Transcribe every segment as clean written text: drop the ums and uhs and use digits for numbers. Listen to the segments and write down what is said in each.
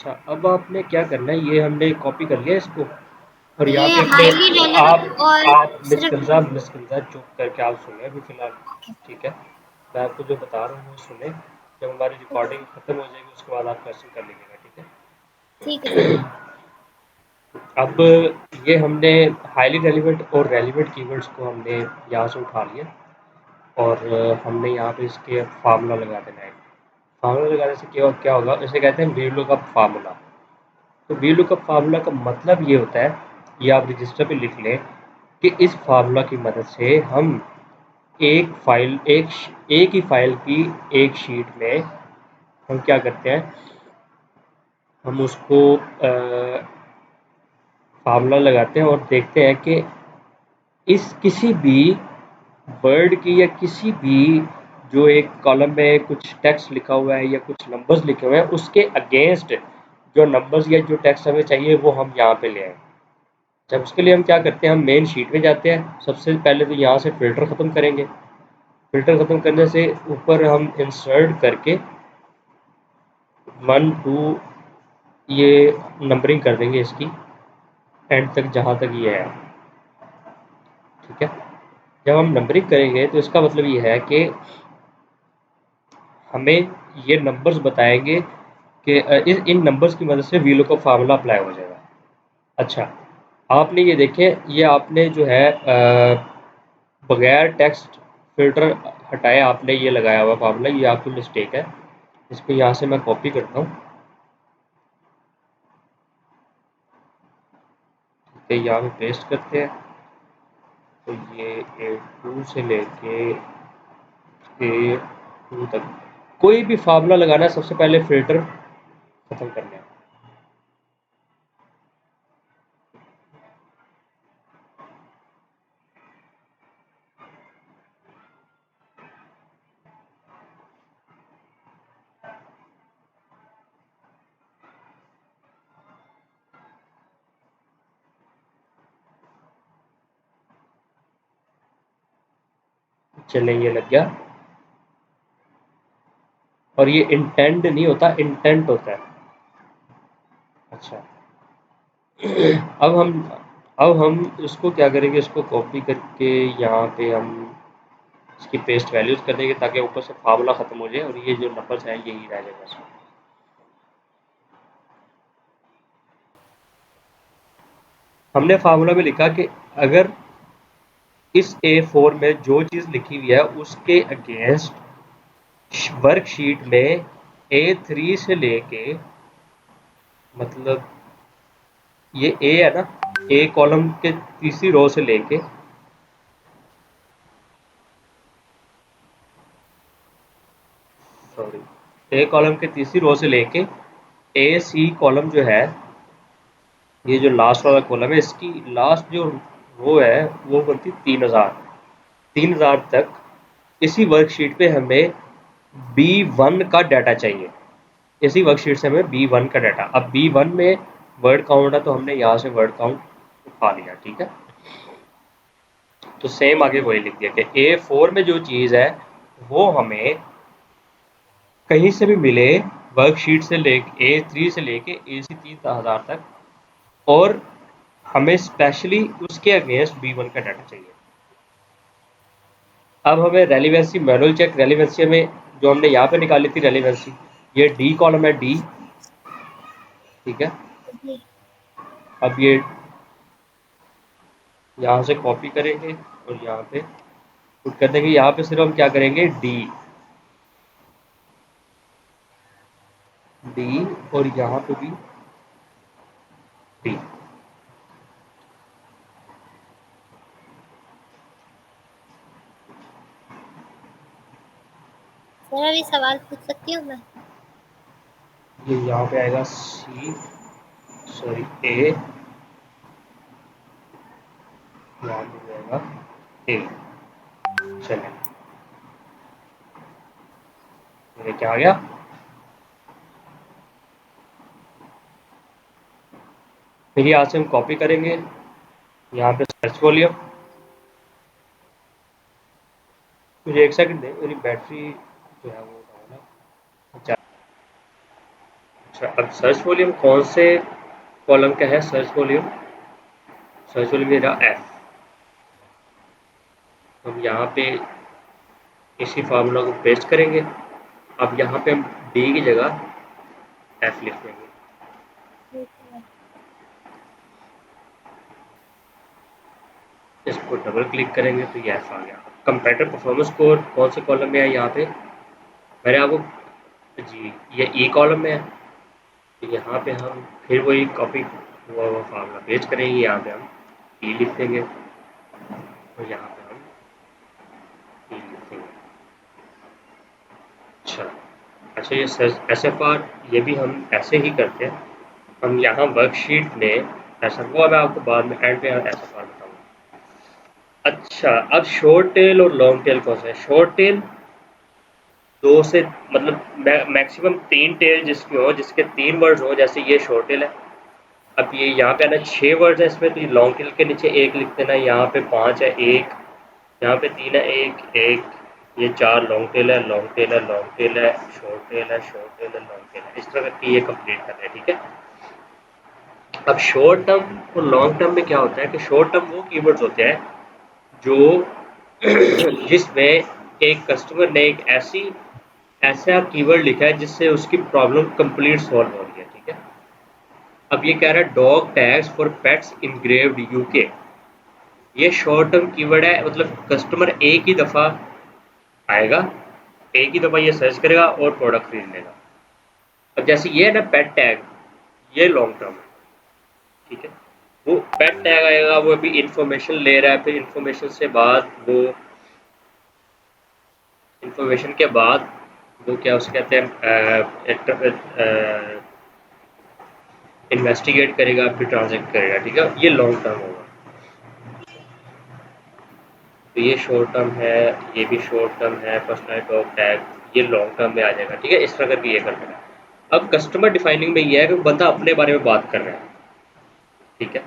अच्छा, अब आपने क्या करना है, ये हमने कॉपी कर लिया इसको, और यहाँ ये पे हाईली अपने रेलेवेंट और आप सिर्फ मिस्किंजा चुप करके आप सुने अभी फ़िलहाल, ठीक है? मैं आपको जो बता रहा हूँ वो सुने, जब हमारी रिकॉर्डिंग ख़त्म हो जाएगी उसके बाद आप क्वेश्चन कर लीजिएगा, ठीक है? ठीक है। अब ये हमने हाईली रेलेवेंट और रेलेवेंट कीवर्ड्स को हमने यहाँ से उठा लिया, और हमने यहाँ पे इसके फार्मूला लगा देना है। फार्मूला लगाने से क्या क्या होगा, इसे कहते हैं वी लुकअप फार्मूला। तो वी लुकअप फार्मूला का मतलब ये होता है, ये आप रजिस्टर पे लिख लें, कि इस फार्मूला की मदद से हम एक ही फाइल की एक शीट में हम क्या करते हैं, हम उसको फार्मूला लगाते हैं और देखते हैं कि इस किसी भी वर्ड की या किसी भी जो एक कॉलम में कुछ टेक्स्ट लिखा हुआ है या कुछ नंबर्स लिखे हुए हैं उसके अगेंस्ट जो नंबर्स या जो टेक्स्ट हमें चाहिए वो हम यहाँ पे ले आए। जब उसके लिए हम क्या करते हैं, हम मेन शीट में जाते हैं, सबसे पहले तो यहाँ से फ़िल्टर ख़त्म करेंगे। फ़िल्टर ख़त्म करने से ऊपर हम इंसर्ट करके 1 2 ये नंबरिंग कर देंगे इसकी एंड तक जहाँ तक ये है, ठीक है? जब हम नंबरिंग करेंगे तो इसका मतलब ये है कि हमें ये नंबर्स बताएंगे कि इन नंबर्स की मदद से वीलो का फार्मूला अप्लाई हो जाएगा। अच्छा, आपने ये देखें, ये आपने जो है बगैर टेक्स्ट फिल्टर हटाए आपने ये लगाया हुआ फार्मूला, ये आपकी मिस्टेक है। इसको यहाँ से मैं कॉपी करता हूँ, ठीक है? यहाँ पे पेस्ट करते हैं, तो ये A2 से लेके A2 तक कोई भी फार्मूला लगाना है सबसे पहले फिल्टर खत्म करना है। चलें, ये लग गया, और ये इंटेंड नहीं होता, इंटेंट होता है। अच्छा, अब हम इसको क्या करेंगे, इसको कॉपी करके यहाँ पे हम इसकी पेस्ट वैल्यूज कर देंगे ताकि ऊपर से फार्मूला खत्म हो जाए और ये जो नंबर्स हैं यही रह जाएगा इसमें। हमने फार्मूला में लिखा कि अगर इस A4 में जो चीज़ लिखी हुई है उसके अगेंस्ट वर्कशीट में A3 से लेके, मतलब ये A है ना, A कॉलम के तीसरी रो से लेके सॉरी A कॉलम के तीसरी रो से लेके AC कॉलम जो है, ये जो लास्ट वाला कॉलम है इसकी लास्ट जो रो है वो बनती 3000 तक इसी वर्कशीट पे हमें B1 का डाटा चाहिए। इसी वर्कशीट से हमें B1 का डाटा, अब B1 में वर्ड काउंट है तो हमने यहाँ से वर्ड काउंट उठा लिया, ठीक है? तो सेम आगे वही लिख दिया कि A4 में जो चीज़ है वो हमें कहीं से भी मिले, वर्कशीट से लेके A3 से लेके AC 3000 तक, और हमें स्पेशली उसके अगेंस्ट B1 का डाटा चाहिए। अब हमें रेलिवेंसी मैनुअल चेक, रेलिवेंसी हमें जो हमने यहाँ पे निकाली थी रेलिवेंसी, ये डी कॉलम है, डी, ठीक है? अब ये यहाँ से कॉपी करेंगे और यहाँ पे पुट कर देंगे। यहाँ पे सिर्फ हम क्या करेंगे, डी डी, और यहाँ पे भी डी। सर अभी सवाल पूछ सकती हूँ मैं? ये यहाँ पे आएगा सी, सॉरी ए, यहाँ पे आएगा ए। चलिए, ये क्या आ गया? फिर यहाँ से हम कॉपी करेंगे, यहाँ पे सर्च वॉल्यूम, मुझे एक सेकंड दे, मेरी बैटरी जो है वो डाउन है। अच्छा, अच्छा, अब सर्च वॉल्यूम कौन से कॉलम का है? सर्च वॉल्यूम ये रहा एफ। हम यहाँ पे इसी फार्मूला को पेस्ट करेंगे। अब यहाँ पे हम डी की जगह एफ लिख देंगे। ठीक है। इसको डबल क्लिक करेंगे तो ये एफ आ गया। कंपैरेटर परफॉर्मेंस स्कोर कौन से कॉलम में है? यहाँ पे मैंने आपको जी ये ई कॉलम में है। तो यहाँ पे हम फिर वही कॉपी वो फार्मूला पेस्ट करेंगे। यहाँ पे हम ई लिख देंगे और यहाँ पे हम ई लिख देंगे। अच्छा, अच्छा, ये एस एफ आर ये भी हम ऐसे ही करते हैं। हम यहाँ वर्कशीट में ऐसा वो मैं आपको बाद में एंड पे एस एफ आर बताऊँगा। अच्छा, अब शॉर्ट टेल और लॉन्ग टेल कौन सा है? शॉर्ट टेल दो से मतलब मैक्सिमम तीन टेल जिसकी हो, जिसके तीन वर्ड्स हो, जैसे ये शॉर्ट टेल है। अब ये यहाँ पे आना 6 वर्ड्स है इसमें, तो ये लॉन्ग टेल के नीचे एक लिख देना। यहाँ पे 5 है, एक यहाँ पे 3 है, एक एक ये 4 लॉन्ग टेल है, लॉन्ग टेल है, लॉन्ग टेल है, शॉर्ट टेल है, शॉर्ट टेल है, लॉन्ग टेल है। इस तरह करके ये कंप्लीट करना है, ठीक है। अब शॉर्ट टर्म और लॉन्ग टर्म में क्या होता है कि शॉर्ट टर्म वो कीवर्ड्स होते हैं जो जिसमें एक कस्टमर ने एक ऐसा कीवर्ड लिखा है जिससे उसकी प्रॉब्लम कंप्लीट सॉल्व हो रही है, ठीक है। अब ये कह रहा है dog tags for pets engraved UK. ये शॉर्ट टर्म कीवर्ड है, मतलब कस्टमर एक ही दफ़ा आएगा, एक ही दफ़ा ये सर्च करेगा और प्रोडक्ट खरीद लेगा। अब जैसे ये है ना पेट टैग, ये लॉन्ग टर्म है, ठीक है। वो पेट टैग आएगा, वो अभी इंफॉर्मेशन ले रहा है, फिर इंफॉर्मेशन के बाद वो क्या उसे कहते हैं, इन्वेस्टिगेट करेगा, फिर ट्रांजेक्ट करेगा, ठीक है। ये लॉन्ग टर्म होगा। तो ये शॉर्ट टर्म है, ये भी शॉर्ट टर्म है। पर्सनल डॉग टैग ये लॉन्ग टर्म में आ जाएगा, ठीक है। इस तरह करके ये कर देना। अब कस्टमर डिफाइनिंग में ये है कि बंदा अपने बारे में बात कर रहा है, ठीक है।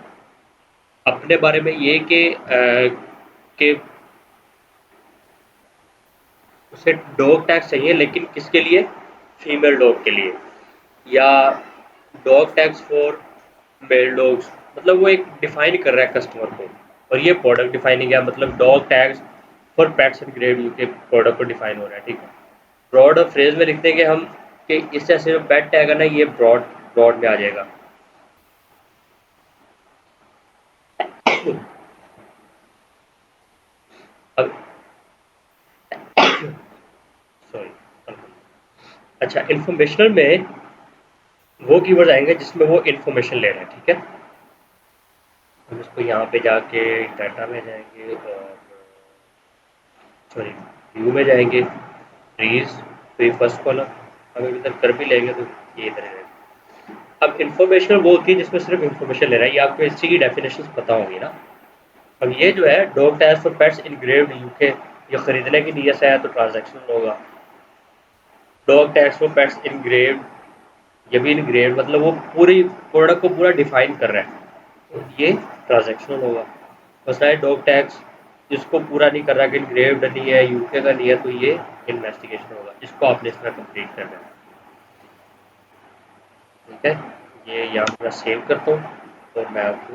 अपने बारे में ये कि उसे डॉग टैग चाहिए, लेकिन किसके लिए? फीमेल डॉग के लिए, या dog tags for male dogs. मतलब वो एक डिफाइन कर रहा है कस्टमर को। और ये प्रोडक्ट डिफाइनिंग है, मतलब dog tags for pets and grade UK product को डिफाइन हो रहा है, ठीक है। ब्रॉड और फ्रेज में लिख देंगे हम कि इस जैसे जो पेट टैग है ना, ये ब्रॉड ब्रॉड में आ जाएगा। अब सॉरी, अच्छा, इन्फॉर्मेशनल में वो कीवर्ड आएंगे जिसमें वो इन्फॉर्मेशन ले रहे हैं, ठीक है। हम इसको यहाँ पे जाके डाटा में जाएंगे और सॉरी व्यू में जाएंगे, ट्रीज, तो ये फर्स्ट कॉलम हम इधर कर भी लेंगे तो ये इधर रहेगा। अब इन्फॉर्मेशन वो होती है जिसमें सिर्फ इन्फॉर्मेशन ले रहा है। ये आपको इसी की डेफिनेशन पता होगी ना। अब ये जो है dog tags for pets engraved UK, ये खरीदने की नीयत से है तो ट्रांजैक्शन होगा। Dog tags for pets engraved, ये भी इनग्रेव्ड मतलब वो पूरी प्रोडक्ट को पूरा डिफाइन कर रहा है, तो ये ट्रांजैक्शनल होगा। बस है डॉग टैग्स जिसको पूरा नहीं कर रहा कि इनग्रेव्ड नहीं है, यूके का नहीं है, तो ये इन्वेस्टिगेशन होगा। इसको आपने इस तरह कंप्लीट करना है, ठीक है। ये यहाँ पर मैं सेव करता हूँ और मैं आपको